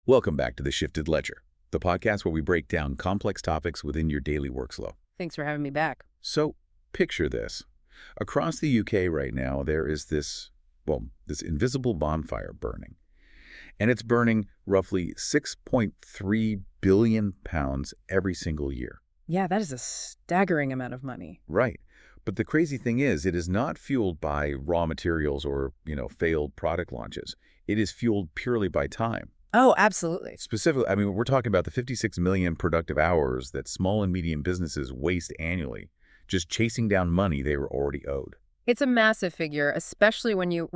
Welcome back to The Shifted Ledger, the podcast where we break down complex topics within your daily workflow. Thanks for having me back. So, picture this. Across the UK right now, there is this invisible bonfire burning. And it's burning roughly 6.3 billion pounds every single year. Yeah, that is a staggering amount of money. Right. But the crazy thing is, it is not fueled by raw materials or, failed product launches. It is fueled purely by time. Oh, absolutely. Specifically, we're talking about the 56 million productive hours that small and medium businesses waste annually, just chasing down money they were already owed. It's a massive figure, especially when you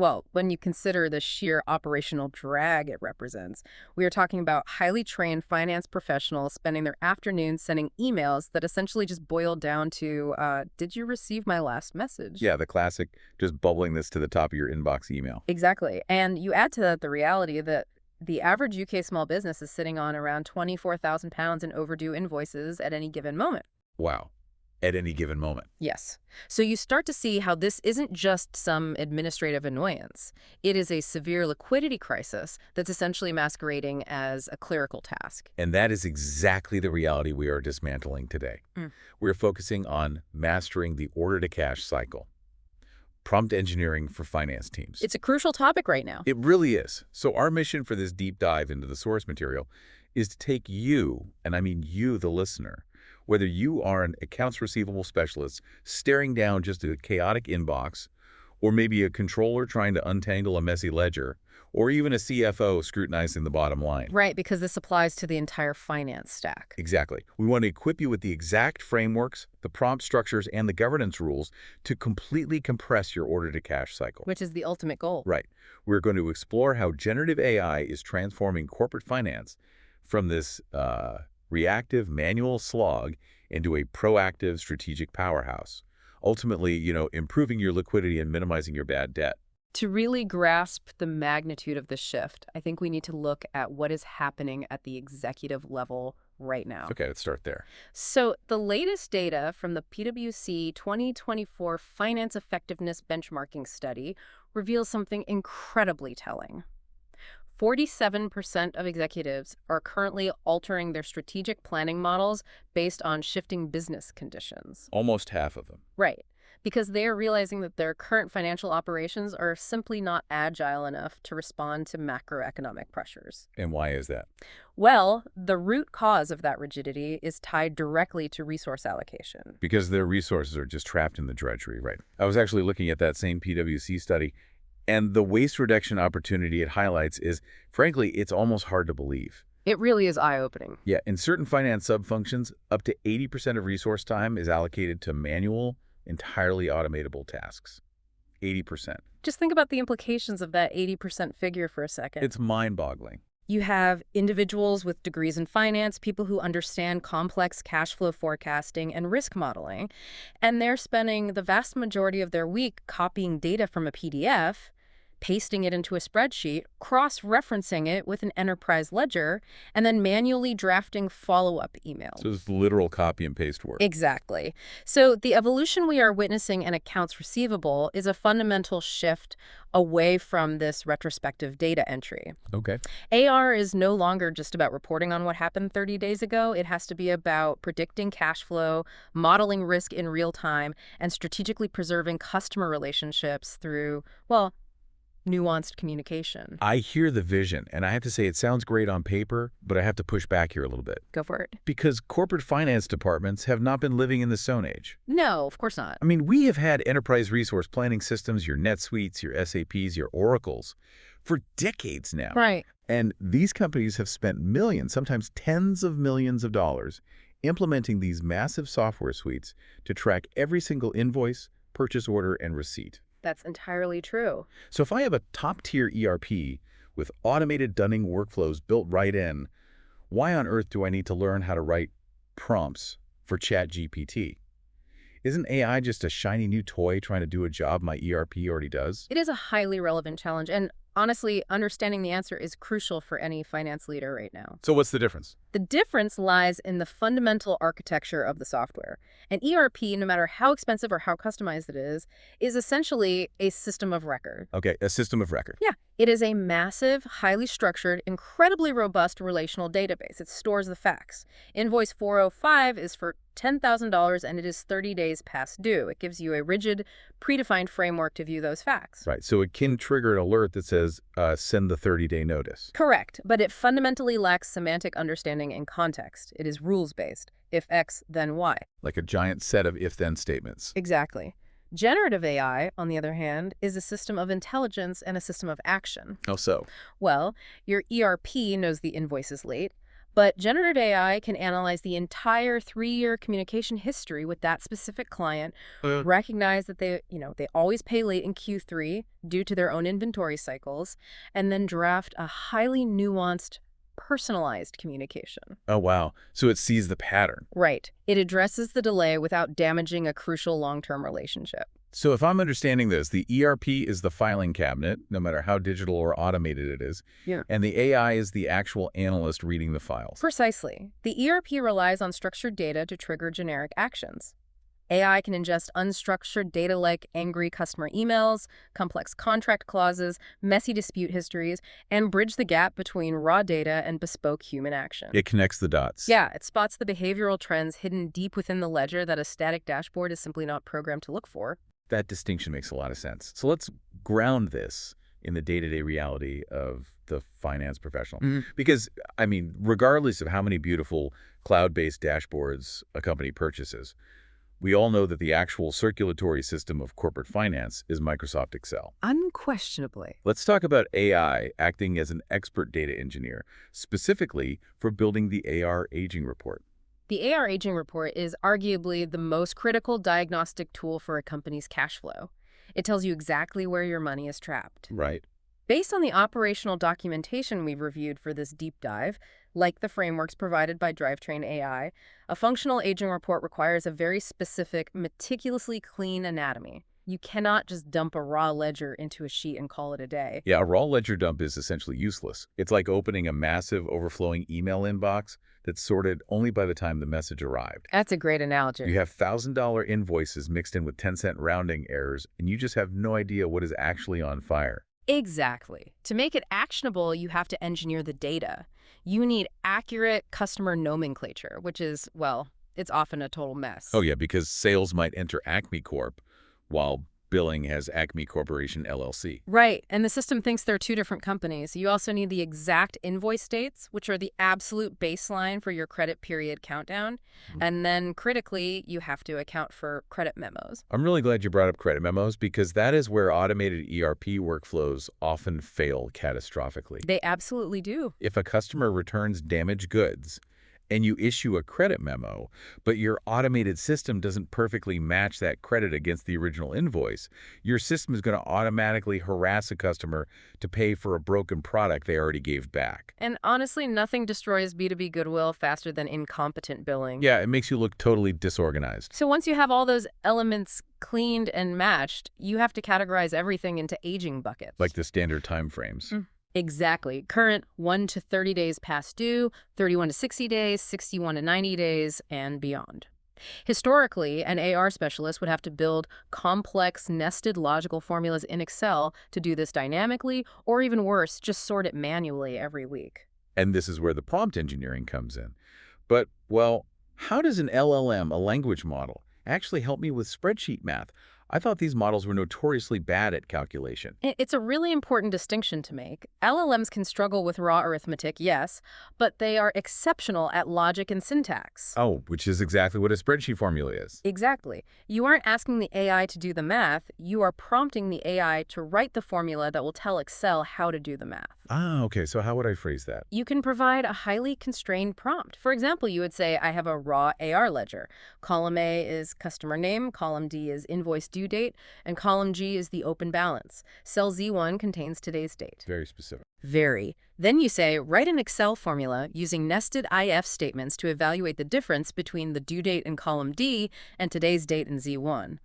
consider the sheer operational drag it represents. We are talking about highly trained finance professionals spending their afternoons sending emails that essentially just boil down to, did you receive my last message? Yeah, the classic, just bubbling this to the top of your inbox email. Exactly. And you add to that the reality that the average UK small business is sitting on around 24,000 pounds in overdue invoices at any given moment. Wow. At any given moment. Yes. So you start to see how this isn't just some administrative annoyance. It is a severe liquidity crisis that's essentially masquerading as a clerical task. And that is exactly the reality we are dismantling today. We're focusing on mastering the order-to-cash cycle. Prompt engineering for finance teams. It's a crucial topic right now. It really is. So our mission for this deep dive into the source material is to take you, and I mean you, the listener, whether you are an accounts receivable specialist staring down just a chaotic inbox, or maybe a controller trying to untangle a messy ledger, or even a CFO scrutinizing the bottom line. Right, because this applies to the entire finance stack. Exactly. We want to equip you with the exact frameworks, the prompt structures, and the governance rules to completely compress your order-to-cash cycle. Which is the ultimate goal. Right. We're going to explore how generative AI is transforming corporate finance from this reactive manual slog into a proactive strategic powerhouse, ultimately, improving your liquidity and minimizing your bad debt. To really grasp the magnitude of this shift, I think we need to look at what is happening at the executive level right now. Okay, let's start there. So the latest data from the PwC 2024 Finance Effectiveness Benchmarking Study reveals something incredibly telling. 47% of executives are currently altering their strategic planning models based on shifting business conditions. Almost half of them. Right. Because they are realizing that their current financial operations are simply not agile enough to respond to macroeconomic pressures. And why is that? Well, the root cause of that rigidity is tied directly to resource allocation. Because their resources are just trapped in the drudgery, right? I was actually looking at that same PwC study, and the waste reduction opportunity it highlights is, frankly, it's almost hard to believe. It really is eye-opening. Yeah, in certain finance subfunctions, up to 80% of resource time is allocated to manual, entirely automatable tasks. 80%. Just think about the implications of that 80% figure for a second. It's mind-boggling. You have individuals with degrees in finance, people who understand complex cash flow forecasting and risk modeling, and they're spending the vast majority of their week copying data from a PDF, pasting it into a spreadsheet, cross-referencing it with an enterprise ledger, and then manually drafting follow-up emails. So it's literal copy and paste work. Exactly. So the evolution we are witnessing in accounts receivable is a fundamental shift away from this retrospective data entry. Okay. AR is no longer just about reporting on what happened 30 days ago. It has to be about predicting cash flow, modeling risk in real time, and strategically preserving customer relationships through, nuanced communication. I hear the vision, and I have to say it sounds great on paper, but I have to push back here a little bit. Go for it. Because corporate finance departments have not been living in the Stone Age. No, of course not. We have had enterprise resource planning systems, your NetSuites, your SAPs, your Oracles, for decades now. Right. And these companies have spent millions, sometimes tens of millions of dollars, implementing these massive software suites to track every single invoice, purchase order, and receipt. That's entirely true. So if I have a top-tier ERP with automated dunning workflows built right in, why on earth do I need to learn how to write prompts for ChatGPT? Isn't AI just a shiny new toy trying to do a job my ERP already does? It is a highly relevant challenge, and Honestly, understanding the answer is crucial for any finance leader right now. So what's the difference? The difference lies in the fundamental architecture of the software. An ERP, no matter how expensive or how customized it is essentially a system of record. Okay, a system of record. Yeah, it is a massive, highly structured, incredibly robust relational database. It stores the facts. Invoice 405 is for $10,000 and it is 30 days past due. It gives you a rigid, predefined framework to view those facts. Right, so it can trigger an alert that says, send the 30-day notice. Correct, but it fundamentally lacks semantic understanding and context. It is rules-based. If X, then Y. Like a giant set of if-then statements. Exactly. Generative AI, on the other hand, is a system of intelligence and a system of action. How so? Well, your ERP knows the invoice is late, but generative AI can analyze the entire 3-year communication history with that specific client, recognize that they always pay late in Q3 due to their own inventory cycles, and then draft a highly nuanced, personalized communication. Oh, wow. So it sees the pattern. Right. It addresses the delay without damaging a crucial long-term relationship. So if I'm understanding this, the ERP is the filing cabinet, no matter how digital or automated it is. Yeah. And the AI is the actual analyst reading the files. Precisely. The ERP relies on structured data to trigger generic actions. AI can ingest unstructured data like angry customer emails, complex contract clauses, messy dispute histories, and bridge the gap between raw data and bespoke human action. It connects the dots. Yeah, it spots the behavioral trends hidden deep within the ledger that a static dashboard is simply not programmed to look for. That distinction makes a lot of sense. So let's ground this in the day-to-day reality of the finance professional. Because, I mean, regardless of how many beautiful cloud-based dashboards a company purchases, we all know that the actual circulatory system of corporate finance is Microsoft Excel. Unquestionably. Let's talk about AI acting as an expert data engineer, specifically for building the AR aging report. The AR aging report is arguably the most critical diagnostic tool for a company's cash flow. It tells you exactly where your money is trapped. Right. Based on the operational documentation we've reviewed for this deep dive, like the frameworks provided by Drivetrain AI, a functional aging report requires a very specific, meticulously clean anatomy. You cannot just dump a raw ledger into a sheet and call it a day. Yeah, a raw ledger dump is essentially useless. It's like opening a massive, overflowing email inbox that's sorted only by the time the message arrived. That's a great analogy. You have $1,000 invoices mixed in with 10-cent rounding errors, and you just have no idea what is actually on fire. Exactly. To make it actionable, you have to engineer the data. You need accurate customer nomenclature, which is, well, it's often a total mess. Oh, yeah, because sales might enter Acme Corp, while billing has Acme Corporation, LLC. Right, and the system thinks they're two different companies. You also need the exact invoice dates, which are the absolute baseline for your credit period countdown. And then, critically, you have to account for credit memos. I'm really glad you brought up credit memos, because that is where automated ERP workflows often fail catastrophically. They absolutely do. If a customer returns damaged goods, and you issue a credit memo, but your automated system doesn't perfectly match that credit against the original invoice, your system is going to automatically harass a customer to pay for a broken product they already gave back. And honestly, nothing destroys B2B goodwill faster than incompetent billing. Yeah, it makes you look totally disorganized. So once you have all those elements cleaned and matched, you have to categorize everything into aging buckets. Like the standard time frames. Exactly. Current 1 to 30 days past due, 31 to 60 days, 61 to 90 days, and beyond. Historically, an AR specialist would have to build complex, nested logical formulas in Excel to do this dynamically, or even worse, just sort it manually every week. And this is where the prompt engineering comes in. But, well, how does an LLM, a language model, actually help me with spreadsheet math? I thought these models were notoriously bad at calculation. It's a really important distinction to make. LLMs can struggle with raw arithmetic, yes, but they are exceptional at logic and syntax. Oh, which is exactly what a spreadsheet formula is. Exactly. You aren't asking the AI to do the math, you are prompting the AI to write the formula that will tell Excel how to do the math. Ah, okay, so how would I phrase that? You can provide a highly constrained prompt. For example, you would say, I have a raw AR ledger. Column A is customer name, column D is invoice due date, and column G is the open balance. Cell Z1 contains today's date. Very specific. Very. Then you say, write an Excel formula using nested IF statements to evaluate the difference between the due date in column D and today's date in Z1.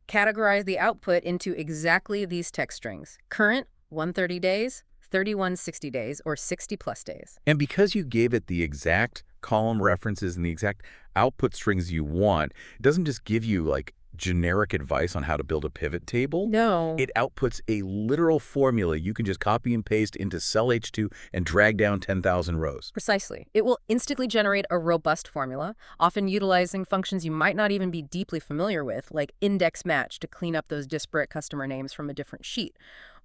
Categorize the output into exactly these text strings: current, 130 days, 31 60 days, or 60 plus days. And because you gave it the exact column references and the exact output strings you want, it doesn't just give you like generic advice on how to build a pivot table. No. It outputs a literal formula you can just copy and paste into cell H2 and drag down 10,000 rows. Precisely. It will instantly generate a robust formula, often utilizing functions you might not even be deeply familiar with, like index match to clean up those disparate customer names from a different sheet,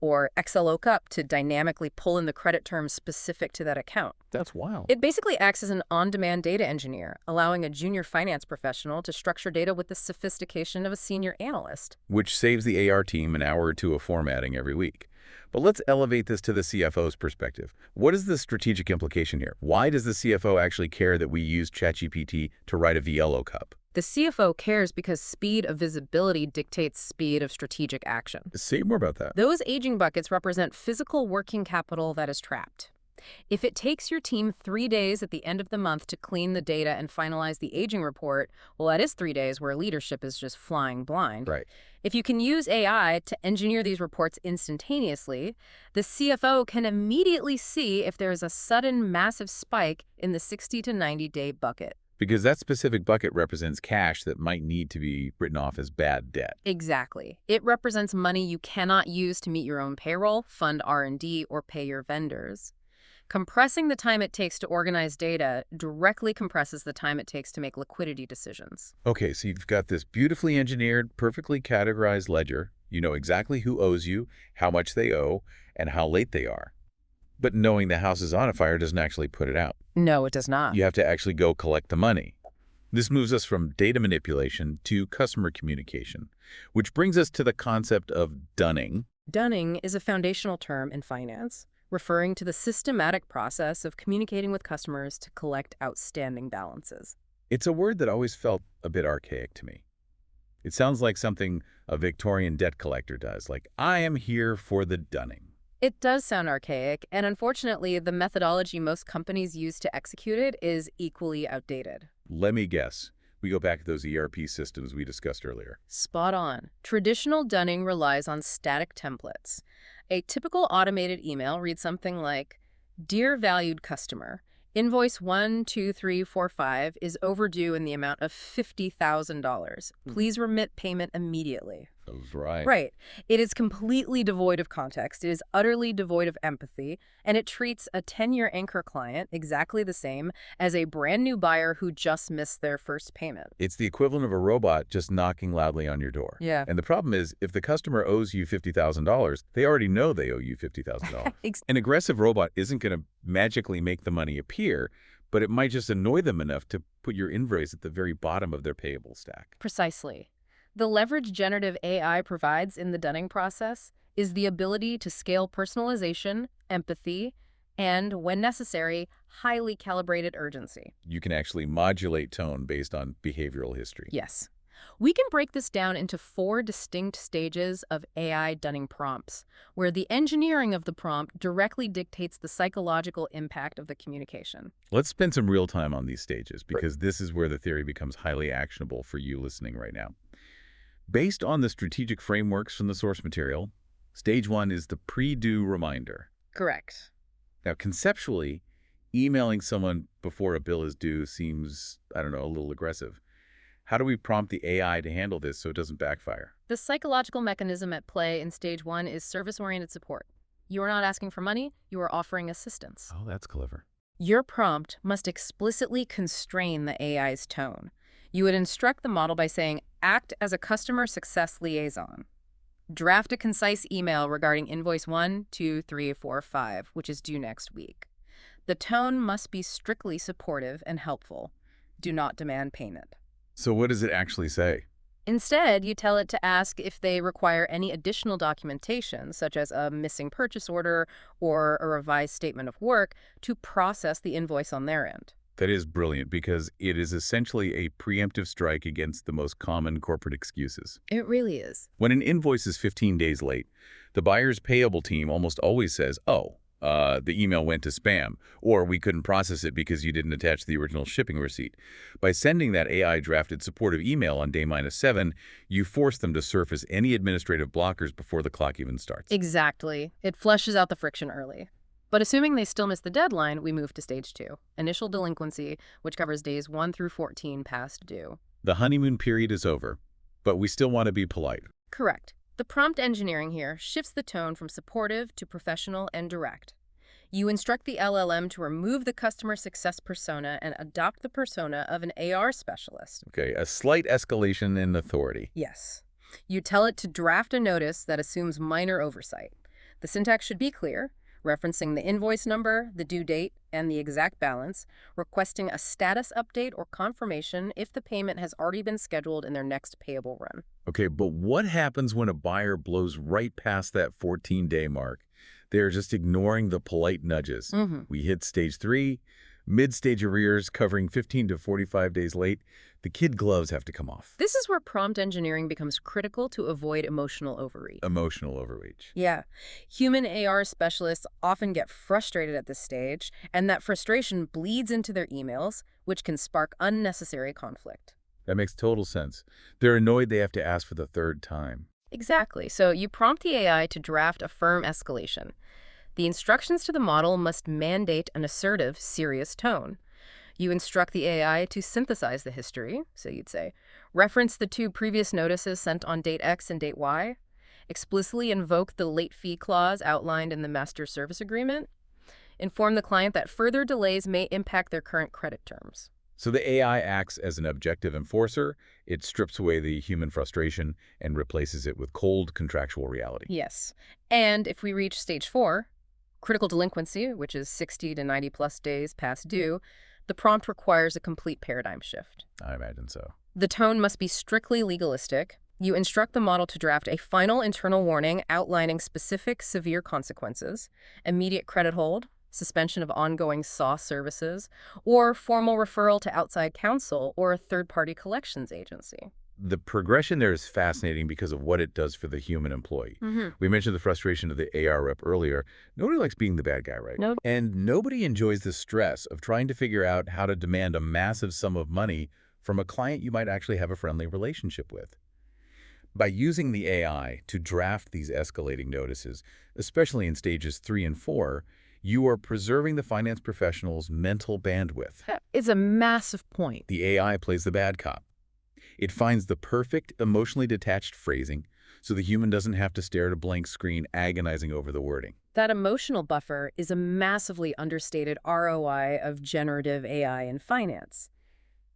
or XLOOKUP to dynamically pull in the credit terms specific to that account. That's wild. It basically acts as an on-demand data engineer, allowing a junior finance professional to structure data with the sophistication of a senior analyst. Which saves the AR team an hour or two of formatting every week. But let's elevate this to the CFO's perspective. What is the strategic implication here? Why does the CFO actually care that we use ChatGPT to write a VLOOKUP? The CFO cares because speed of visibility dictates speed of strategic action. Say more about that. Those aging buckets represent physical working capital that is trapped. If it takes your team 3 days at the end of the month to clean the data and finalize the aging report, well, that is 3 days where leadership is just flying blind. Right. If you can use AI to engineer these reports instantaneously, the CFO can immediately see if there is a sudden massive spike in the 60 to 90-day bucket. Because that specific bucket represents cash that might need to be written off as bad debt. Exactly. It represents money you cannot use to meet your own payroll, fund R&D, or pay your vendors. Compressing the time it takes to organize data directly compresses the time it takes to make liquidity decisions. Okay, so you've got this beautifully engineered, perfectly categorized ledger. You know exactly who owes you, how much they owe, and how late they are. But knowing the house is on fire doesn't actually put it out. No, it does not. You have to actually go collect the money. This moves us from data manipulation to customer communication, which brings us to the concept of dunning. Dunning is a foundational term in finance, referring to the systematic process of communicating with customers to collect outstanding balances. It's a word that always felt a bit archaic to me. It sounds like something a Victorian debt collector does, like, I am here for the dunning. It does sound archaic, and unfortunately, the methodology most companies use to execute it is equally outdated. Let me guess. We go back to those ERP systems we discussed earlier. Spot on. Traditional dunning relies on static templates. A typical automated email reads something like, Dear valued customer, invoice 12345 is overdue in the amount of $50,000. Please remit payment immediately. That was right. Right. It is completely devoid of context. It is utterly devoid of empathy, and it treats a 10-year anchor client exactly the same as a brand new buyer who just missed their first payment. It's the equivalent of a robot just knocking loudly on your door. Yeah. And the problem is, if the customer owes you $50,000, they already know they owe you $50,000. An aggressive robot isn't going to magically make the money appear, but it might just annoy them enough to put your invoice at the very bottom of their payable stack. Precisely. The leverage generative AI provides in the dunning process is the ability to scale personalization, empathy, and, when necessary, highly calibrated urgency. You can actually modulate tone based on behavioral history. Yes. We can break this down into 4 distinct stages of AI dunning prompts, where the engineering of the prompt directly dictates the psychological impact of the communication. Let's spend some real time on these stages, because this is where the theory becomes highly actionable for you listening right now. Based on the strategic frameworks from the source material, stage 1 is the pre-due reminder. Correct. Now, conceptually, emailing someone before a bill is due seems, I don't know, a little aggressive. How do we prompt the AI to handle this so it doesn't backfire? The psychological mechanism at play in stage 1 is service-oriented support. You are not asking for money, you are offering assistance. Oh, that's clever. Your prompt must explicitly constrain the AI's tone. You would instruct the model by saying, act as a customer success liaison. Draft a concise email regarding invoice 12345, which is due next week. The tone must be strictly supportive and helpful. Do not demand payment. So what does it actually say? Instead, you tell it to ask if they require any additional documentation, such as a missing purchase order or a revised statement of work, to process the invoice on their end. That is brilliant, because it is essentially a preemptive strike against the most common corporate excuses. It really is. When an invoice is 15 days late, the buyer's payable team almost always says, oh, the email went to spam, or we couldn't process it because you didn't attach the original shipping receipt. By sending that AI-drafted supportive email on day -7, you force them to surface any administrative blockers before the clock even starts. Exactly. It flushes out the friction early. But assuming they still miss the deadline, we move to stage 2, initial delinquency, which covers days 1 through 14 past due. The honeymoon period is over, but we still want to be polite. Correct. The prompt engineering here shifts the tone from supportive to professional and direct. You instruct the LLM to remove the customer success persona and adopt the persona of an AR specialist. Okay, a slight escalation in authority. Yes. You tell it to draft a notice that assumes minor oversight. The syntax should be clear, referencing the invoice number, the due date, and the exact balance, requesting a status update or confirmation if the payment has already been scheduled in their next payable run. Okay, but what happens when a buyer blows right past that 14-day mark? They're just ignoring the polite nudges. We hit stage 3, mid-stage arrears covering 15 to 45 days late. The kid gloves have to come off. This is where prompt engineering becomes critical to avoid emotional overreach. Emotional overreach. Yeah. Human AR specialists often get frustrated at this stage, and that frustration bleeds into their emails, which can spark unnecessary conflict. That makes total sense. They're annoyed they have to ask for the 3rd time. Exactly. So you prompt the AI to draft a firm escalation. The instructions to the model must mandate an assertive, serious tone. You instruct the AI to synthesize the history, so you'd say, reference the 2 previous notices sent on date X and date Y, explicitly invoke the late fee clause outlined in the master service agreement, inform the client that further delays may impact their current credit terms. So the AI acts as an objective enforcer. It strips away the human frustration and replaces it with cold contractual reality. Yes. And if we reach stage 4, critical delinquency, which is 60 to 90 plus days past due, the prompt requires a complete paradigm shift. I imagine so. The tone must be strictly legalistic. You instruct the model to draft a final internal warning outlining specific severe consequences, immediate credit hold, suspension of ongoing SOS services, or formal referral to outside counsel or a third-party collections agency. The progression there is fascinating because of what it does for the human employee. We mentioned the frustration of the AR rep earlier. Nobody likes being the bad guy, right? No. And nobody enjoys the stress of trying to figure out how to demand a massive sum of money from a client you might actually have a friendly relationship with. By using the AI to draft these escalating notices, especially in stages 3 and 4, you are preserving the finance professional's mental bandwidth. It's a massive point. The AI plays the bad cop. It finds the perfect, emotionally detached phrasing so the human doesn't have to stare at a blank screen agonizing over the wording. That emotional buffer is a massively understated ROI of generative AI in finance.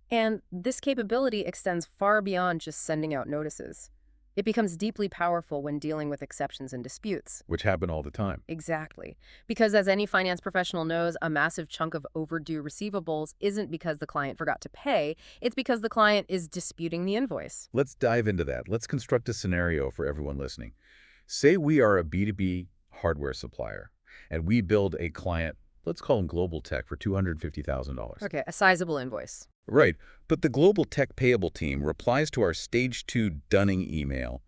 And this capability extends far beyond just sending out notices. It becomes deeply powerful when dealing with exceptions and disputes. Which happen all the time. Exactly. Because as any finance professional knows, a massive chunk of overdue receivables isn't because the client forgot to pay, it's because the client is disputing the invoice. Let's dive into that. Let's construct a scenario for everyone listening. Say we are a B2B hardware supplier, and we build a client, let's call them Global Tech, for $250,000. Okay, a sizable invoice. Right, but the Global Tech Payable team replies to our Stage 2 dunning email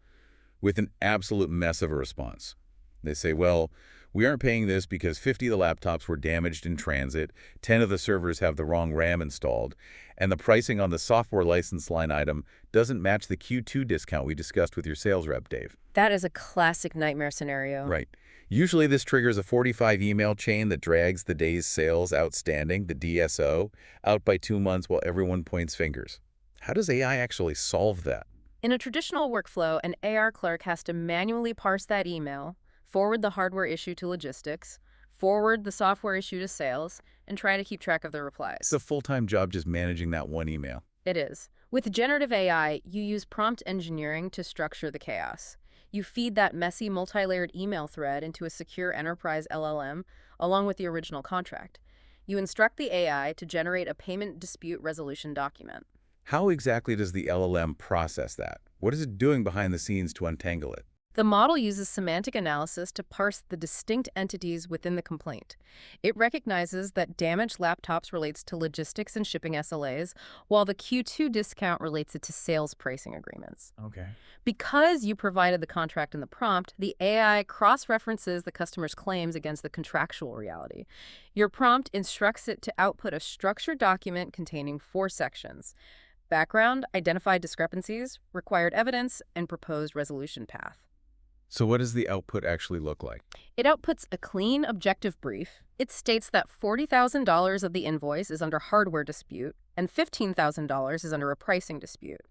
with an absolute mess of a response. They say, well, we aren't paying this because 50 of the laptops were damaged in transit, 10 of the servers have the wrong RAM installed, and the pricing on the software license line item doesn't match the Q2 discount we discussed with your sales rep, Dave. That is a classic nightmare scenario. Right. Usually this triggers a 45 email chain that drags the day's sales outstanding, the DSO, out by 2 months while everyone points fingers. How does AI actually solve that? In a traditional workflow, an AR clerk has to manually parse that email, forward the hardware issue to logistics, forward the software issue to sales, and try to keep track of the replies. It's a full-time job just managing that one email. It is. With generative AI, you use prompt engineering to structure the chaos. You feed that messy, multi-layered email thread into a secure enterprise LLM along with the original contract. You instruct the AI to generate a payment dispute resolution document. How exactly does the LLM process that? What is it doing behind the scenes to untangle it? The model uses semantic analysis to parse the distinct entities within the complaint. It recognizes that damaged laptops relates to logistics and shipping SLAs, while the Q2 discount relates it to sales pricing agreements. Okay. Because you provided the contract in the prompt, the AI cross-references the customer's claims against the contractual reality. Your prompt instructs it to output a structured document containing 4 sections: background, identified discrepancies, required evidence, and proposed resolution path. So what does the output actually look like? It outputs a clean, objective brief. It states that $40,000 of the invoice is under hardware dispute and $15,000 is under a pricing dispute.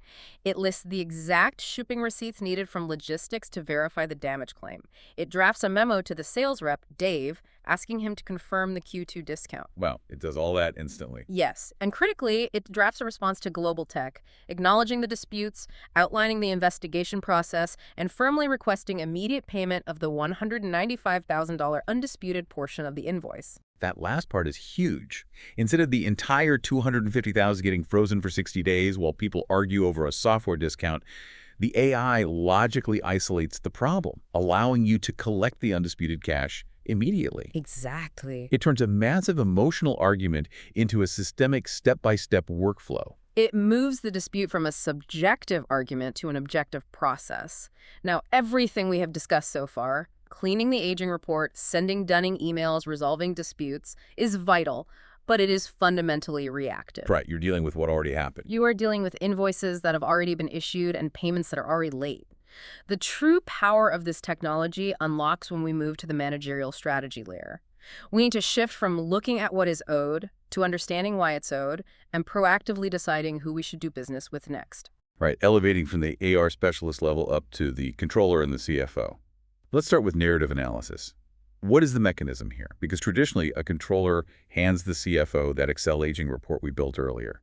It lists the exact shipping receipts needed from logistics to verify the damage claim. It drafts a memo to the sales rep, Dave, asking him to confirm the Q2 discount. Wow, it does all that instantly. Yes, and critically, it drafts a response to Global Tech, acknowledging the disputes, outlining the investigation process, and firmly requesting immediate payment of the $195,000 undisputed portion of the invoice. That last part is huge. Instead of the entire $250,000 getting frozen for 60 days while people argue over a software discount, the AI logically isolates the problem, allowing you to collect the undisputed cash immediately. Exactly. It turns a massive emotional argument into a systemic step-by-step workflow. It moves the dispute from a subjective argument to an objective process. Now, everything we have discussed so far, cleaning the aging report, sending dunning emails, resolving disputes, is vital, but it is fundamentally reactive. Right, you're dealing with what already happened. You are dealing with invoices that have already been issued and payments that are already late. The true power of this technology unlocks when we move to the managerial strategy layer. We need to shift from looking at what is owed to understanding why it's owed and proactively deciding who we should do business with next. Right, elevating from the AR specialist level up to the controller and the CFO. Let's start with narrative analysis. What is the mechanism here? Because traditionally, a controller hands the CFO that Excel aging report we built earlier.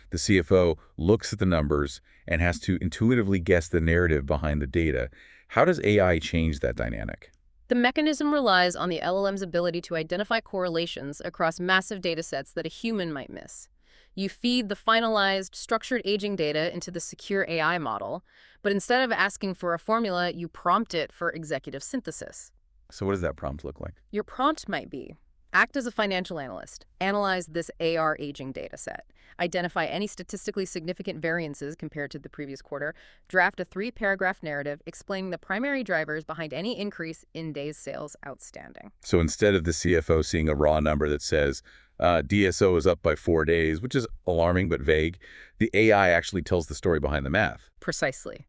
The CFO looks at the numbers and has to intuitively guess the narrative behind the data. How does AI change that dynamic? The mechanism relies on the LLM's ability to identify correlations across massive data sets that a human might miss. You feed the finalized, structured aging data into the secure AI model, but instead of asking for a formula, you prompt it for executive synthesis. So what does that prompt look like? Your prompt might be, act as a financial analyst, analyze this AR aging data set, identify any statistically significant variances compared to the previous quarter, draft a 3-paragraph narrative explaining the primary drivers behind any increase in days sales outstanding. So instead of the CFO seeing a raw number that says DSO is up by 4 days, which is alarming but vague, the AI actually tells the story behind the math. Precisely.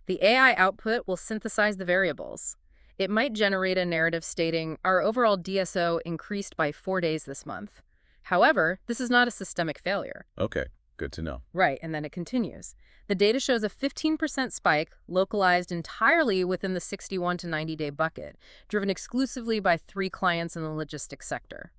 The AI output will synthesize the variables. It might generate a narrative stating, our overall DSO increased by 4 days this month. However, this is not a systemic failure. Okay, good to know. Right, and then it continues. The data shows a 15% spike localized entirely within the 61 to 90-day bucket, driven exclusively by 3 clients in the logistics sector.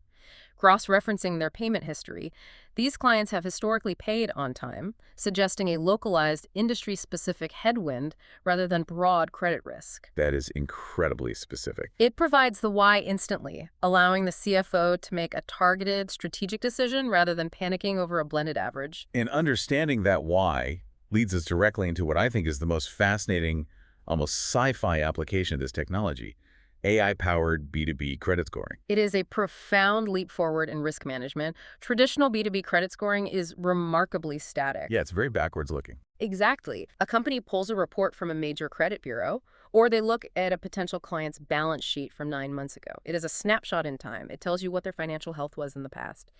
Cross-referencing their payment history, these clients have historically paid on time, suggesting a localized, industry-specific headwind rather than broad credit risk. That is incredibly specific. It provides the why instantly, allowing the CFO to make a targeted, strategic decision rather than panicking over a blended average. And understanding that why leads us directly into what I think is the most fascinating, almost sci-fi application of this technology: AI-powered B2B credit scoring. It is a profound leap forward in risk management. Traditional B2B credit scoring is remarkably static. Yeah, it's very backwards looking. Exactly. A company pulls a report from a major credit bureau, or they look at a potential client's balance sheet from 9 months ago. It is a snapshot in time. It tells you what their financial health was in the past.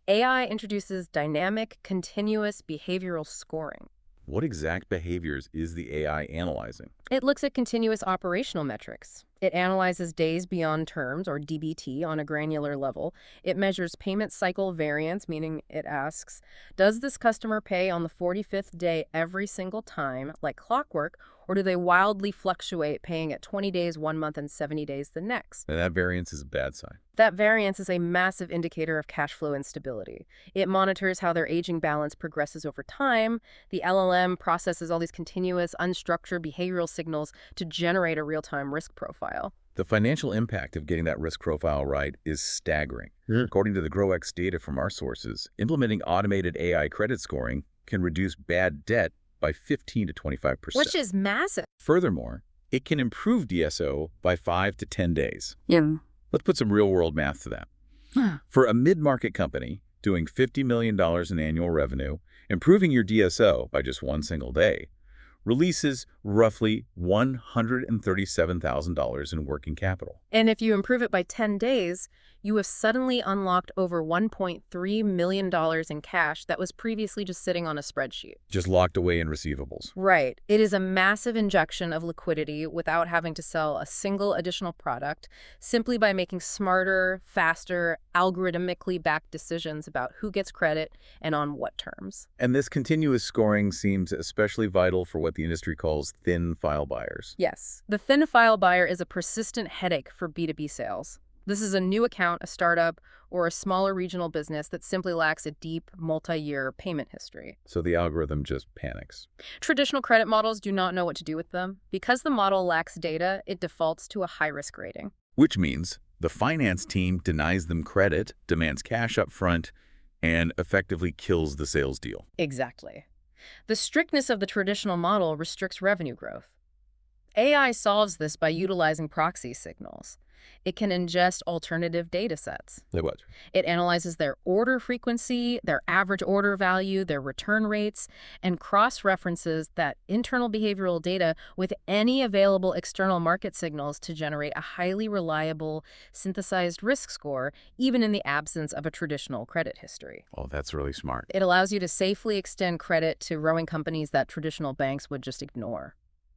AI introduces dynamic, continuous behavioral scoring. What exact behaviors is the AI analyzing? It looks at continuous operational metrics. It analyzes days beyond terms, or DBT, on a granular level. It measures payment cycle variance, meaning it asks, does this customer pay on the 45th day every single time, like clockwork, or do they wildly fluctuate, paying at 20 days 1 month and 70 days the next? And that variance is a bad sign. That variance is a massive indicator of cash flow instability. It monitors how their aging balance progresses over time. The LLM processes all these continuous, unstructured behavioral signals to generate a real-time risk profile. The financial impact of getting that risk profile right is staggering. According to the GrowX data from our sources, implementing automated AI credit scoring can reduce bad debt by 15 to 25%. Which is massive. Furthermore, it can improve DSO by 5 to 10 days. Yeah. Let's put some real-world math to that. For a mid-market company doing $50 million in annual revenue, improving your DSO by just one single day releases roughly $137,000 in working capital. And if you improve it by 10 days, you have suddenly unlocked over $1.3 million in cash that was previously just sitting on a spreadsheet. Just locked away in receivables. Right. It is a massive injection of liquidity without having to sell a single additional product, simply by making smarter, faster, algorithmically backed decisions about who gets credit and on what terms. And this continuous scoring seems especially vital for what the industry calls thin file buyers. Yes. The thin file buyer is a persistent headache for B2B sales. This is a new account, a startup, or a smaller regional business that simply lacks a deep, multi-year payment history. So the algorithm just panics. Traditional credit models do not know what to do with them. Because the model lacks data, it defaults to a high-risk rating. Which means the finance team denies them credit, demands cash up front, and effectively kills the sales deal. Exactly. The strictness of the traditional model restricts revenue growth. AI solves this by utilizing proxy signals. It can ingest alternative data sets. Like what? It analyzes their order frequency, their average order value, their return rates, and cross-references that internal behavioral data with any available external market signals to generate a highly reliable, synthesized risk score, even in the absence of a traditional credit history. Oh, that's really smart. It allows you to safely extend credit to growing companies that traditional banks would just ignore.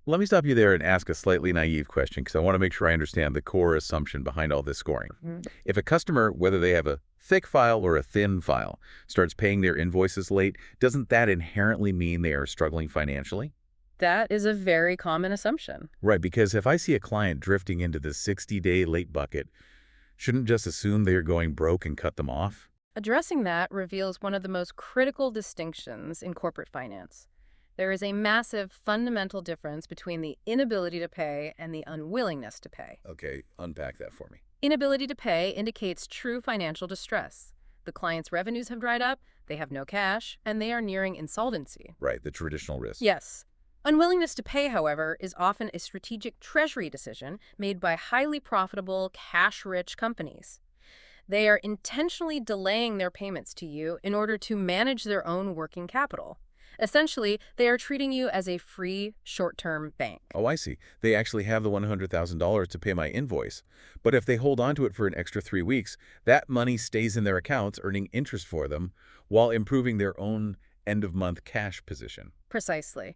Let me stop you there and ask a slightly naive question because I want to make sure I understand the core assumption behind all this scoring. If a customer, whether they have a thick file or a thin file, starts paying their invoices late, doesn't that inherently mean they are struggling financially? That is a very common assumption. Right, because if I see a client drifting into the 60-day late bucket, shouldn't just assume they are going broke and cut them off? Addressing that reveals one of the most critical distinctions in corporate finance. There is a massive fundamental difference between the inability to pay and the unwillingness to pay. Okay, unpack that for me. Inability to pay indicates true financial distress. The client's revenues have dried up, they have no cash, and they are nearing insolvency. Right, the traditional risk. Yes. Unwillingness to pay, however, is often a strategic treasury decision made by highly profitable, cash-rich companies. They are intentionally delaying their payments to you in order to manage their own working capital. Essentially, they are treating you as a free, short-term bank. Oh, I see. They actually have the $100,000 to pay my invoice. But if they hold on to it for an extra 3 weeks, that money stays in their accounts, earning interest for them, while improving their own end-of-month cash position. Precisely.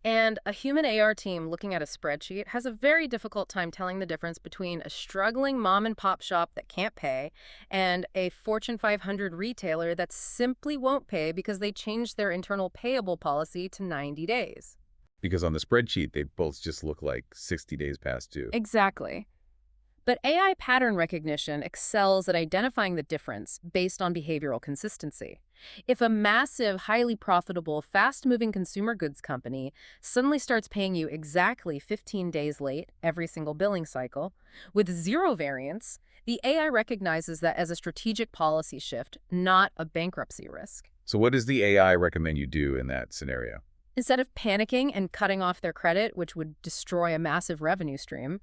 And a human AR team looking at a spreadsheet has a very difficult time telling the difference between a struggling mom-and-pop shop that can't pay and a Fortune 500 retailer that simply won't pay because they changed their internal payable policy to 90 days. Because on the spreadsheet, they both just look like 60 days past due. Exactly. But AI pattern recognition excels at identifying the difference based on behavioral consistency. If a massive, highly profitable, fast-moving consumer goods company suddenly starts paying you exactly 15 days late every single billing cycle, with zero variance, the AI recognizes that as a strategic policy shift, not a bankruptcy risk. So what does the AI recommend you do in that scenario? Instead of panicking and cutting off their credit, which would destroy a massive revenue stream,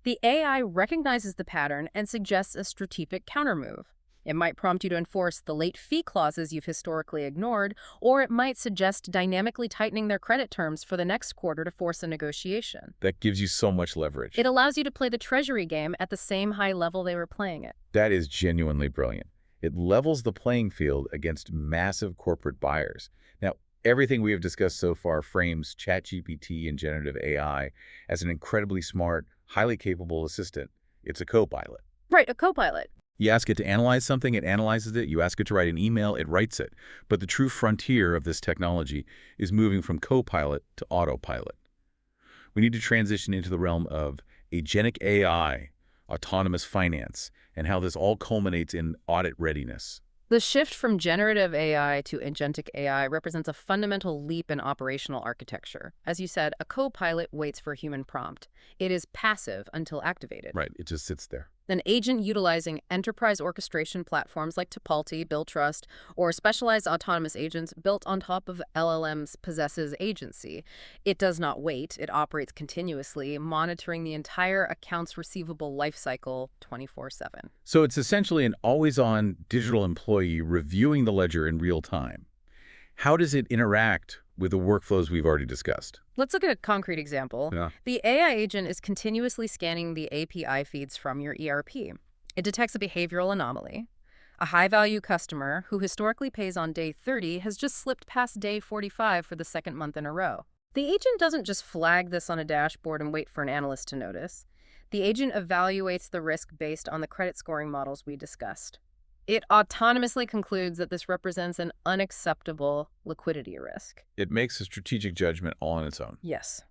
the AI recognizes the pattern and suggests a strategic countermove. It might prompt you to enforce the late fee clauses you've historically ignored, or it might suggest dynamically tightening their credit terms for the next quarter to force a negotiation. That gives you so much leverage. It allows you to play the treasury game at the same high level they were playing it. That is genuinely brilliant. It levels the playing field against massive corporate buyers. Now, everything we have discussed so far frames ChatGPT and generative AI as an incredibly smart, highly capable assistant. It's a copilot. Right, a copilot. You ask it to analyze something, it analyzes it. You ask it to write an email, it writes it. But the true frontier of this technology is moving from copilot to autopilot. We need to transition into the realm of agentic AI, autonomous finance, and how this all culminates in audit readiness. The shift from generative AI to agentic AI represents a fundamental leap in operational architecture. As you said, a co-pilot waits for a human prompt. It is passive until activated. Right, it just sits there. An agent utilizing enterprise orchestration platforms like Tipalti, Billtrust, or specialized autonomous agents built on top of LLMs possesses agency. It does not wait. It operates continuously, monitoring the entire accounts receivable lifecycle 24/7. So it's essentially an always-on digital employee reviewing the ledger in real time. How does it interact with the workflows we've already discussed? Let's look at a concrete example. Yeah. The AI agent is continuously scanning the API feeds from your ERP. It detects a behavioral anomaly. A high-value customer who historically pays on day 30 has just slipped past day 45 for the second month in a row. The agent doesn't just flag this on a dashboard and wait for an analyst to notice. The agent evaluates the risk based on the credit scoring models we discussed. It autonomously concludes that this represents an unacceptable liquidity risk. It makes a strategic judgment all on its own. Yes.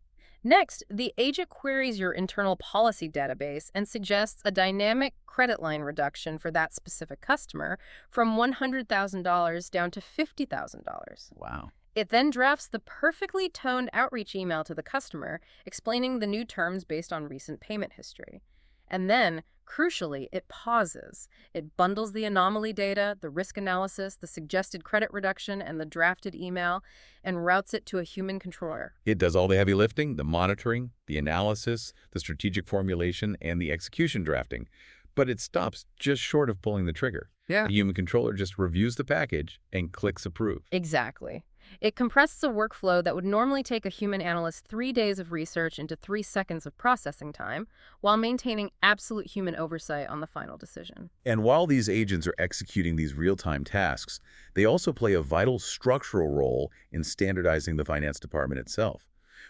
Next, the agent queries your internal policy database and suggests a dynamic credit line reduction for that specific customer from $100,000 down to $50,000. Wow. It then drafts the perfectly toned outreach email to the customer, explaining the new terms based on recent payment history. And then, crucially, it pauses. It bundles the anomaly data, the risk analysis, the suggested credit reduction, and the drafted email, and routes it to a human controller. It does all the heavy lifting, the monitoring, the analysis, the strategic formulation, and the execution drafting. But it stops just short of pulling the trigger. Yeah. The human controller just reviews the package and clicks approve. Exactly. It compresses a workflow that would normally take a human analyst 3 days of research into 3 seconds of processing time, while maintaining absolute human oversight on the final decision. And while these agents are executing these real-time tasks, they also play a vital structural role in standardizing the finance department itself.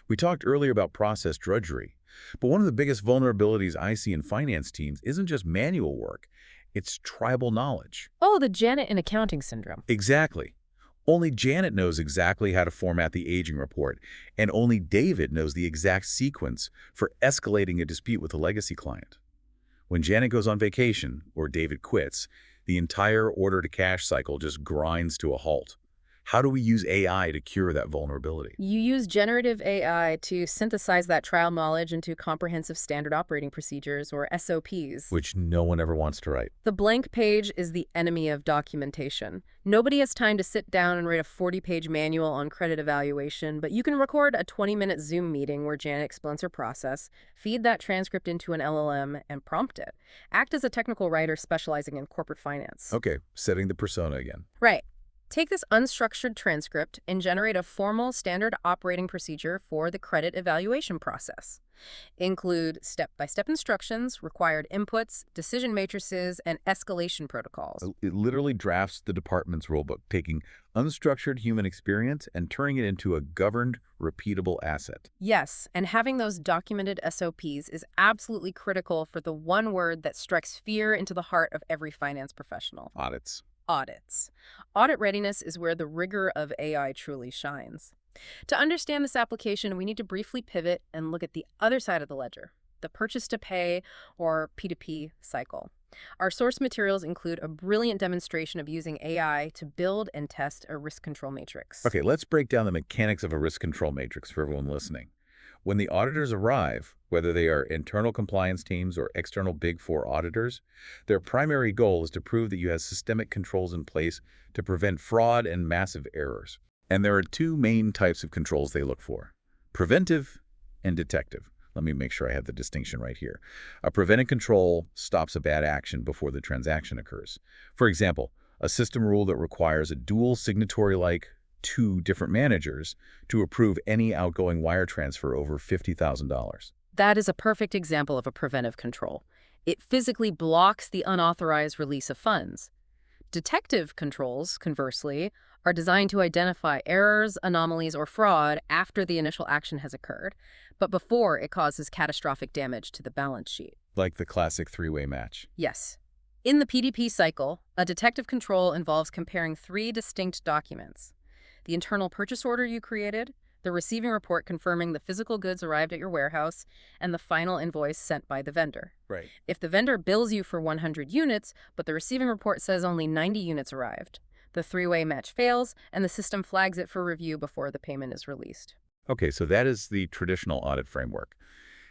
We talked earlier about process drudgery, but one of the biggest vulnerabilities I see in finance teams isn't just manual work, it's tribal knowledge. Oh, the Janet in accounting syndrome. Exactly. Only Janet knows exactly how to format the aging report, and only David knows the exact sequence for escalating a dispute with a legacy client. When Janet goes on vacation, or David quits, the entire order-to-cash cycle just grinds to a halt. How do we use AI to cure that vulnerability? You use generative AI to synthesize that trial knowledge into comprehensive standard operating procedures, or SOPs. Which no one ever wants to write. The blank page is the enemy of documentation. Nobody has time to sit down and write a 40-page manual on credit evaluation, but you can record a 20-minute Zoom meeting where Janet explains her process, feed that transcript into an LLM, and prompt it. Act as a technical writer specializing in corporate finance. Okay, setting the persona again. Right. Take this unstructured transcript and generate a formal standard operating procedure for the credit evaluation process. Include step-by-step instructions, required inputs, decision matrices, and escalation protocols. It literally drafts the department's rulebook, taking unstructured human experience and turning it into a governed, repeatable asset. Yes, and having those documented SOPs is absolutely critical for the one word that strikes fear into the heart of every finance professional. Audits. Audits. Audit readiness is where the rigor of AI truly shines. To understand this application, we need to briefly pivot and look at the other side of the ledger, the purchase-to-pay, or P2P cycle. Our source materials include a brilliant demonstration of using AI to build and test a risk control matrix. Okay, let's break down the mechanics of a risk control matrix for everyone listening. When the auditors arrive, whether they are internal compliance teams or external Big Four auditors, their primary goal is to prove that you have systemic controls in place to prevent fraud and massive errors. And there are two main types of controls they look for: preventive and detective. Let me make sure I have the distinction right here. A preventive control stops a bad action before the transaction occurs. For example, a system rule that requires a dual signatory like 2 different managers to approve any outgoing wire transfer over $50,000. That is a perfect example of a preventive control. It physically blocks the unauthorized release of funds. Detective controls, conversely, are designed to identify errors, anomalies, or fraud after the initial action has occurred, but before it causes catastrophic damage to the balance sheet. Like the classic three-way match. Yes. In the PDP cycle, a detective control involves comparing 3 distinct documents: the internal purchase order you created, the receiving report confirming the physical goods arrived at your warehouse, and the final invoice sent by the vendor. Right. If the vendor bills you for 100 units, but the receiving report says only 90 units arrived, the 3-way match fails, and the system flags it for review before the payment is released. Okay, so that is the traditional audit framework.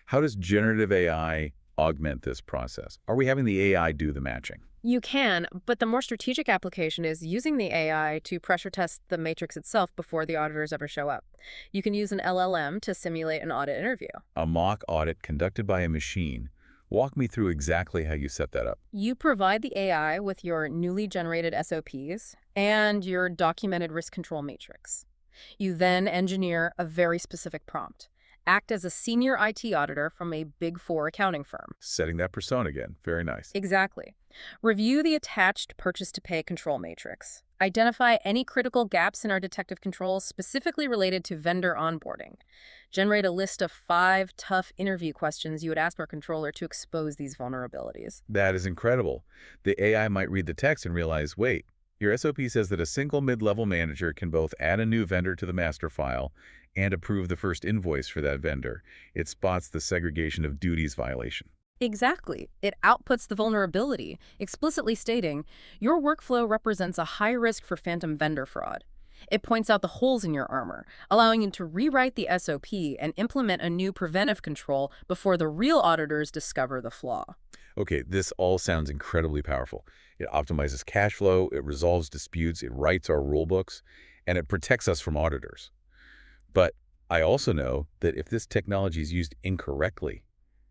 How does generative AI augment this process? Are we having the AI do the matching? You can, but the more strategic application is using the AI to pressure test the matrix itself before the auditors ever show up. You can use an LLM to simulate an audit interview. A mock audit conducted by a machine. Walk me through exactly how you set that up. You provide the AI with your newly generated SOPs and your documented risk control matrix. You then engineer a very specific prompt. Act as a senior IT auditor from a Big Four accounting firm. Setting that persona again. Very nice. Exactly. Review the attached purchase-to-pay control matrix. Identify any critical gaps in our detective controls specifically related to vendor onboarding. Generate a list of 5 tough interview questions you would ask our controller to expose these vulnerabilities. That is incredible. The AI might read the text and realize, wait, your SOP says that a single mid-level manager can both add a new vendor to the master file and approve the first invoice for that vendor. It spots the segregation of duties violation. Exactly. It outputs the vulnerability, explicitly stating, your workflow represents a high risk for phantom vendor fraud. It points out the holes in your armor, allowing you to rewrite the SOP and implement a new preventive control before the real auditors discover the flaw. Okay, this all sounds incredibly powerful. It optimizes cash flow, it resolves disputes, it writes our rule books, and it protects us from auditors. But I also know that if this technology is used incorrectly,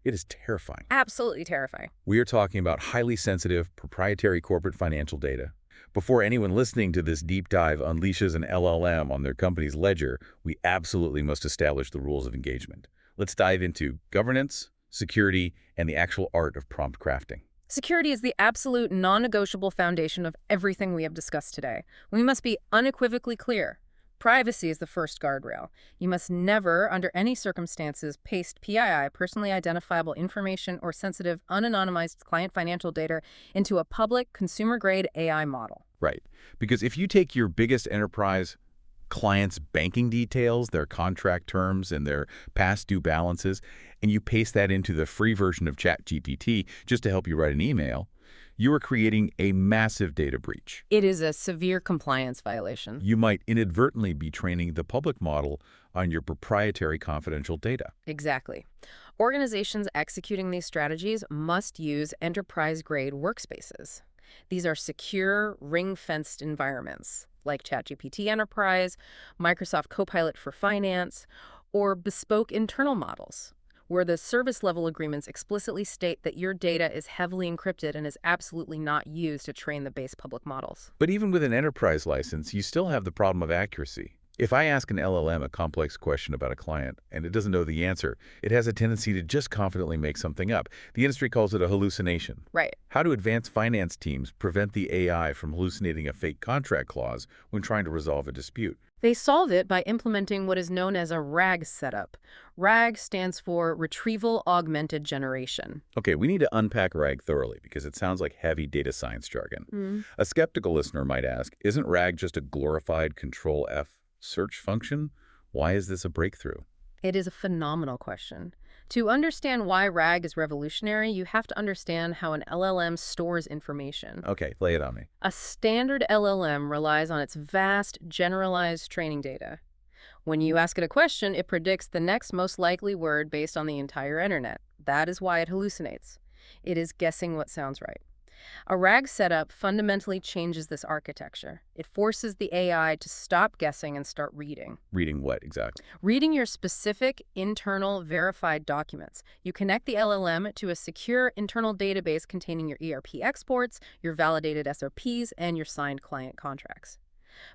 it is terrifying. Absolutely terrifying. We are talking about highly sensitive, proprietary corporate financial data. Before anyone listening to this deep dive unleashes an LLM on their company's ledger, we absolutely must establish the rules of engagement. Let's dive into governance, security, and the actual art of prompt crafting. Security is the absolute non-negotiable foundation of everything we have discussed today. We must be unequivocally clear. Privacy is the first guardrail. You must never, under any circumstances, paste PII, personally identifiable information, or sensitive, unanonymized client financial data into a public, consumer-grade AI model. Right. Because if you take your biggest enterprise clients' banking details, their contract terms, and their past due balances, and you paste that into the free version of ChatGPT just to help you write an email, you are creating a massive data breach. It is a severe compliance violation. You might inadvertently be training the public model on your proprietary confidential data. Exactly. Organizations executing these strategies must use enterprise-grade workspaces. These are secure, ring-fenced environments, like ChatGPT Enterprise, Microsoft Copilot for Finance, or bespoke internal models, where the service-level agreements explicitly state that your data is heavily encrypted and is absolutely not used to train the base public models. But even with an enterprise license, you still have the problem of accuracy. If I ask an LLM a complex question about a client and it doesn't know the answer, it has a tendency to just confidently make something up. The industry calls it a hallucination. Right. How do advanced finance teams prevent the AI from hallucinating a fake contract clause when trying to resolve a dispute? They solve it by implementing what is known as a RAG setup. RAG stands for Retrieval Augmented Generation. Okay, we need to unpack RAG thoroughly because it sounds like heavy data science jargon. A skeptical listener might ask, isn't RAG just a glorified Control-F search function? Why is this a breakthrough? It is a phenomenal question. To understand why RAG is revolutionary, you have to understand how an LLM stores information. Okay, lay it on me. A standard LLM relies on its vast, generalized training data. When you ask it a question, it predicts the next most likely word based on the entire internet. That is why it hallucinates. It is guessing what sounds right. A RAG setup fundamentally changes this architecture. It forces the AI to stop guessing and start reading. Reading what exactly? Reading your specific, internal, verified documents. You connect the LLM to a secure internal database containing your ERP exports, your validated SOPs, and your signed client contracts.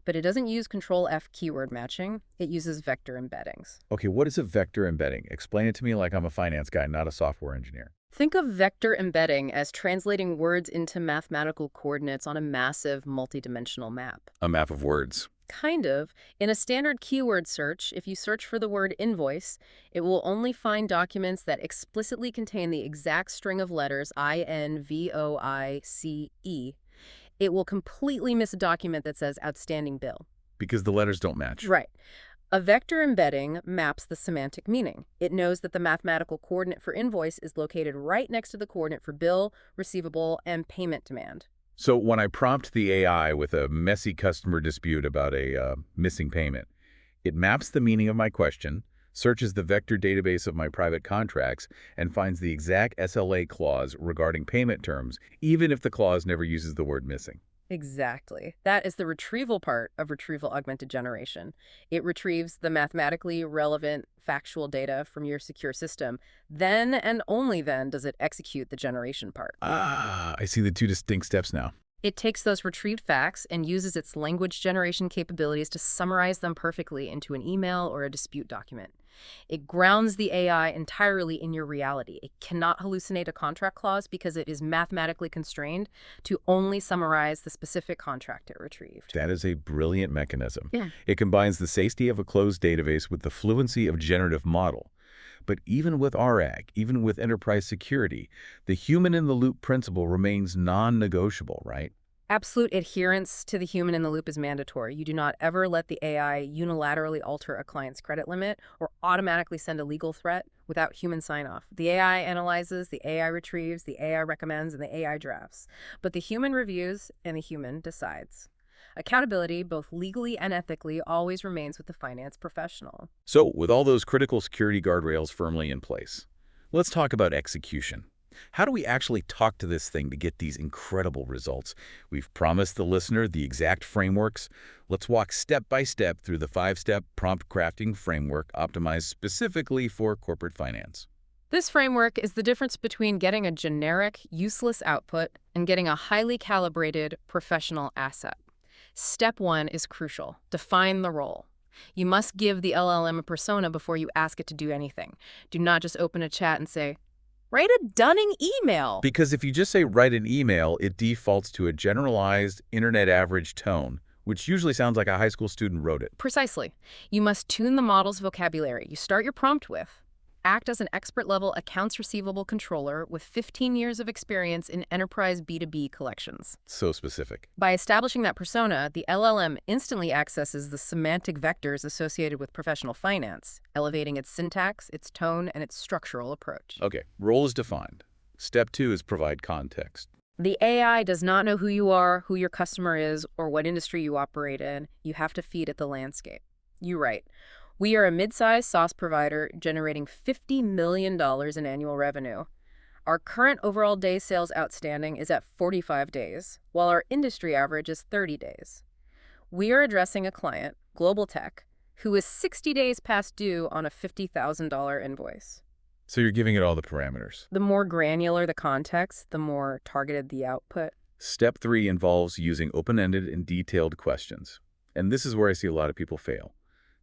But it doesn't use Control-F keyword matching. It uses vector embeddings. Okay, what is a vector embedding? Explain it to me like I'm a finance guy, not a software engineer. Think of vector embedding as translating words into mathematical coordinates on a massive multidimensional map. A map of words. Kind of. In a standard keyword search, if you search for the word invoice, it will only find documents that explicitly contain the exact string of letters INVOICE. It will completely miss a document that says outstanding bill. Because the letters don't match. Right. A vector embedding maps the semantic meaning. It knows that the mathematical coordinate for invoice is located right next to the coordinate for bill, receivable, and payment demand. So when I prompt the AI with a messy customer dispute about a missing payment, it maps the meaning of my question, searches the vector database of my private contracts, and finds the exact SLA clause regarding payment terms, even if the clause never uses the word missing. Exactly. That is the retrieval part of retrieval augmented generation. It retrieves the mathematically relevant factual data from your secure system. Then and only then does it execute the generation part. Ah, I see the two distinct steps now. It takes those retrieved facts and uses its language generation capabilities to summarize them perfectly into an email or a dispute document. It grounds the AI entirely in your reality. It cannot hallucinate a contract clause because it is mathematically constrained to only summarize the specific contract it retrieved. That is a brilliant mechanism. Yeah. It combines the safety of a closed database with the fluency of generative model. But even with RAG, even with enterprise security, the human-in-the-loop principle remains non-negotiable, right? Absolute adherence to the human in the loop is mandatory. You do not ever let the AI unilaterally alter a client's credit limit or automatically send a legal threat without human sign-off. The AI analyzes, the AI retrieves, the AI recommends, and the AI drafts. But the human reviews and the human decides. Accountability, both legally and ethically, always remains with the finance professional. So, with all those critical security guardrails firmly in place, let's talk about execution. How do we actually talk to this thing to get these incredible results? We've promised the listener the exact frameworks. Let's walk step by step through the 5-step prompt crafting framework optimized specifically for corporate finance. This framework is the difference between getting a generic, useless output and getting a highly calibrated, professional asset. Step 1 is crucial. Define the role. You must give the LLM a persona before you ask it to do anything. Do not just open a chat and say, "Write a Dunning email." Because if you just say write an email, it defaults to a generalized internet average tone, which usually sounds like a high school student wrote it. Precisely. You must tune the model's vocabulary. You start your prompt with, act as an expert-level accounts receivable controller with 15 years of experience in enterprise B2B collections. So specific. By establishing that persona, the LLM instantly accesses the semantic vectors associated with professional finance, elevating its syntax, its tone, and its structural approach. Okay, role is defined. Step 2 is provide context. The AI does not know who you are, who your customer is, or what industry you operate in. You have to feed it the landscape. You write, "We are a mid-sized SaaS provider generating $50 million in annual revenue. Our current overall day sales outstanding is at 45 days, while our industry average is 30 days. We are addressing a client, Global Tech, who is 60 days past due on a $50,000 invoice." So you're giving it all the parameters. The more granular the context, the more targeted the output. Step 3 involves using open-ended and detailed questions. And this is where I see a lot of people fail.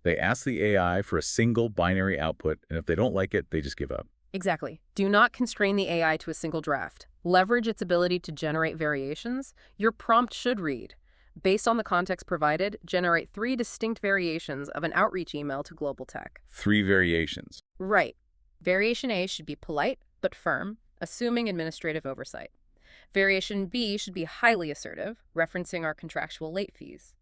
They ask the AI for a single binary output, and if they don't like it, they just give up. Exactly. Do not constrain the AI to a single draft. Leverage its ability to generate variations. Your prompt should read, based on the context provided, generate 3 distinct variations of an outreach email to Global Tech. 3 variations. Right. Variation A should be polite but firm, assuming administrative oversight. Variation B should be highly assertive, referencing our contractual late fees.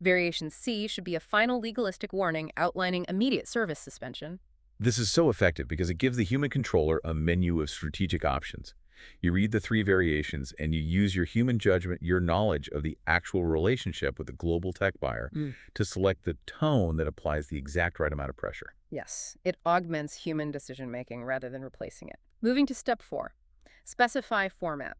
Variation C should be a final legalistic warning outlining immediate service suspension. This is so effective because it gives the human controller a menu of strategic options. You read the 3 variations and you use your human judgment, your knowledge of the actual relationship with the Global Tech buyer to select the tone that applies the exact right amount of pressure. Yes, it augments human decision-making rather than replacing it. Moving to step 4, specify format.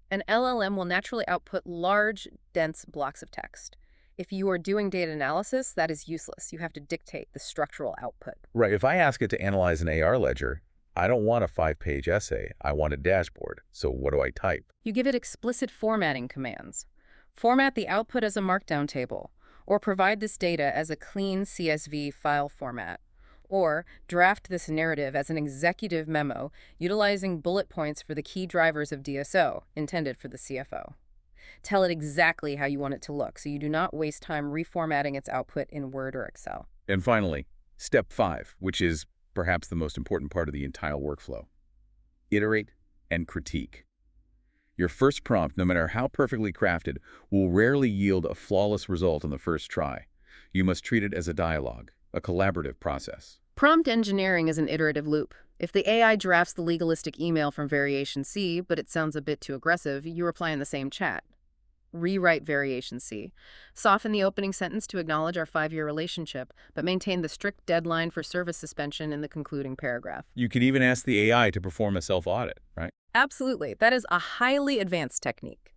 An LLM will naturally output large, dense blocks of text. If you are doing data analysis, that is useless. You have to dictate the structural output. Right. If I ask it to analyze an AR ledger, I don't want a 5-page essay. I want a dashboard. So what do I type? You give it explicit formatting commands. Format the output as a markdown table, or provide this data as a clean CSV file format, or draft this narrative as an executive memo utilizing bullet points for the key drivers of DSO, intended for the CFO. Tell it exactly how you want it to look, so you do not waste time reformatting its output in Word or Excel. And finally, step 5, which is perhaps the most important part of the entire workflow. Iterate and critique. Your first prompt, no matter how perfectly crafted, will rarely yield a flawless result on the first try. You must treat it as a dialogue, a collaborative process. Prompt engineering is an iterative loop. If the AI drafts the legalistic email from variation C, but it sounds a bit too aggressive, you reply in the same chat. Rewrite variation C. Soften the opening sentence to acknowledge our 5-year relationship, but maintain the strict deadline for service suspension in the concluding paragraph. You could even ask the AI to perform a self-audit, right? Absolutely. That is a highly advanced technique.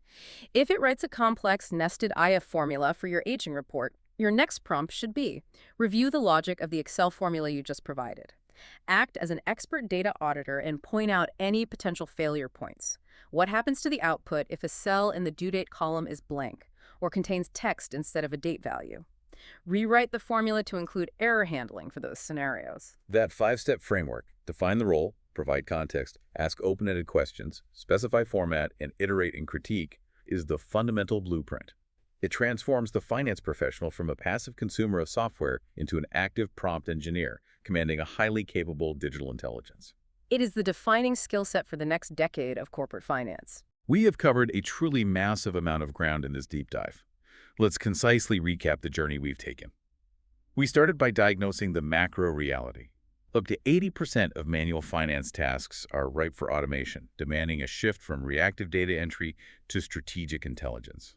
If it writes a complex nested IF formula for your aging report, your next prompt should be, review the logic of the Excel formula you just provided. Act as an expert data auditor and point out any potential failure points. What happens to the output if a cell in the due date column is blank or contains text instead of a date value? Rewrite the formula to include error handling for those scenarios. That 5-step framework, define the role, provide context, ask open-ended questions, specify format, and iterate and critique, is the fundamental blueprint. It transforms the finance professional from a passive consumer of software into an active prompt engineer, commanding a highly capable digital intelligence. It is the defining skill set for the next decade of corporate finance. We have covered a truly massive amount of ground in this deep dive. Let's concisely recap the journey we've taken. We started by diagnosing the macro reality. Up to 80% of manual finance tasks are ripe for automation, demanding a shift from reactive data entry to strategic intelligence.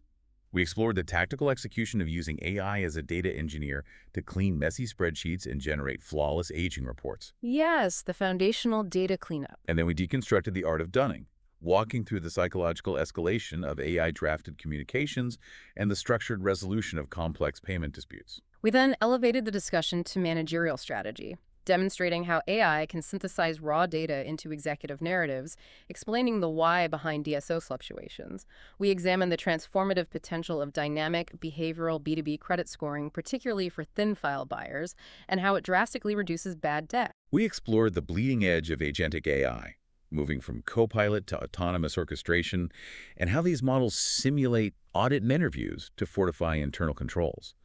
We explored the tactical execution of using AI as a data engineer to clean messy spreadsheets and generate flawless aging reports. Yes, the foundational data cleanup. And then we deconstructed the art of dunning, walking through the psychological escalation of AI-drafted communications and the structured resolution of complex payment disputes. We then elevated the discussion to managerial strategy, demonstrating how AI can synthesize raw data into executive narratives, explaining the why behind DSO fluctuations. We examined the transformative potential of dynamic, behavioral B2B credit scoring, particularly for thin-file buyers, and how it drastically reduces bad debt. We explored the bleeding edge of agentic AI, moving from copilot to autonomous orchestration, and how these models simulate audit and interviews to fortify internal controls.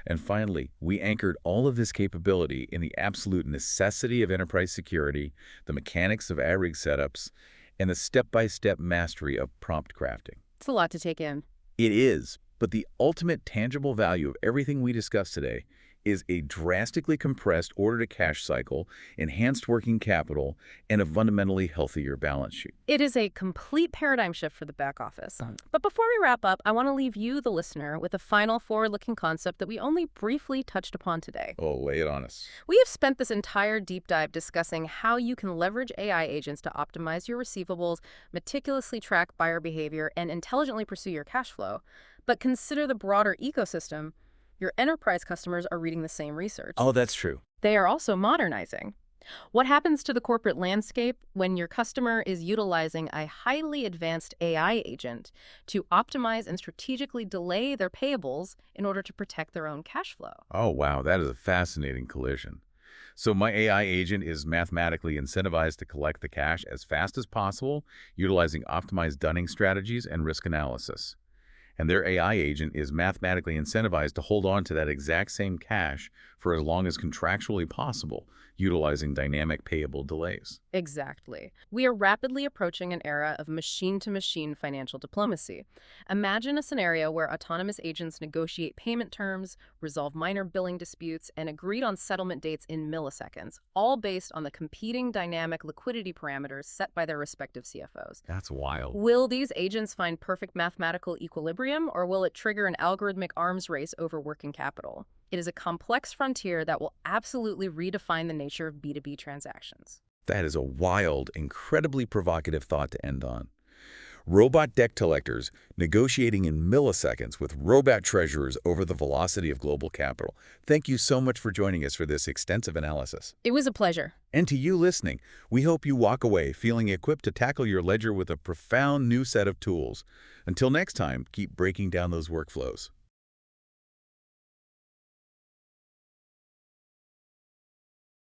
And finally, we anchored all of this capability in the absolute necessity of enterprise security, the mechanics of ARIG setups, and the step-by-step mastery of prompt crafting. It's a lot to take in. It is, but the ultimate tangible value of everything we discussed today is a drastically compressed order-to-cash cycle, enhanced working capital, and a fundamentally healthier balance sheet. It is a complete paradigm shift for the back office. But before we wrap up, I want to leave you, the listener, with a final forward-looking concept that we only briefly touched upon today. Oh, lay it on us. We have spent this entire deep dive discussing how you can leverage AI agents to optimize your receivables, meticulously track buyer behavior, and intelligently pursue your cash flow. But consider the broader ecosystem. Your enterprise customers are reading the same research. Oh, that's true. They are also modernizing. What happens to the corporate landscape when your customer is utilizing a highly advanced AI agent to optimize and strategically delay their payables in order to protect their own cash flow? Oh, wow, that is a fascinating collision. So my AI agent is mathematically incentivized to collect the cash as fast as possible, utilizing optimized dunning strategies and risk analysis. And their AI agent is mathematically incentivized to hold on to that exact same cash for as long as contractually possible, utilizing dynamic payable delays. Exactly. We are rapidly approaching an era of machine-to-machine financial diplomacy. Imagine a scenario where autonomous agents negotiate payment terms, resolve minor billing disputes, and agree on settlement dates in milliseconds, all based on the competing dynamic liquidity parameters set by their respective CFOs. That's wild. Will these agents find perfect mathematical equilibrium, or will it trigger an algorithmic arms race over working capital? It is a complex frontier that will absolutely redefine the nature of B2B transactions. That is a wild, incredibly provocative thought to end on. Robot debt collectors negotiating in milliseconds with robot treasurers over the velocity of global capital. Thank you so much for joining us for this extensive analysis. It was a pleasure. And to you listening, we hope you walk away feeling equipped to tackle your ledger with a profound new set of tools. Until next time, keep breaking down those workflows.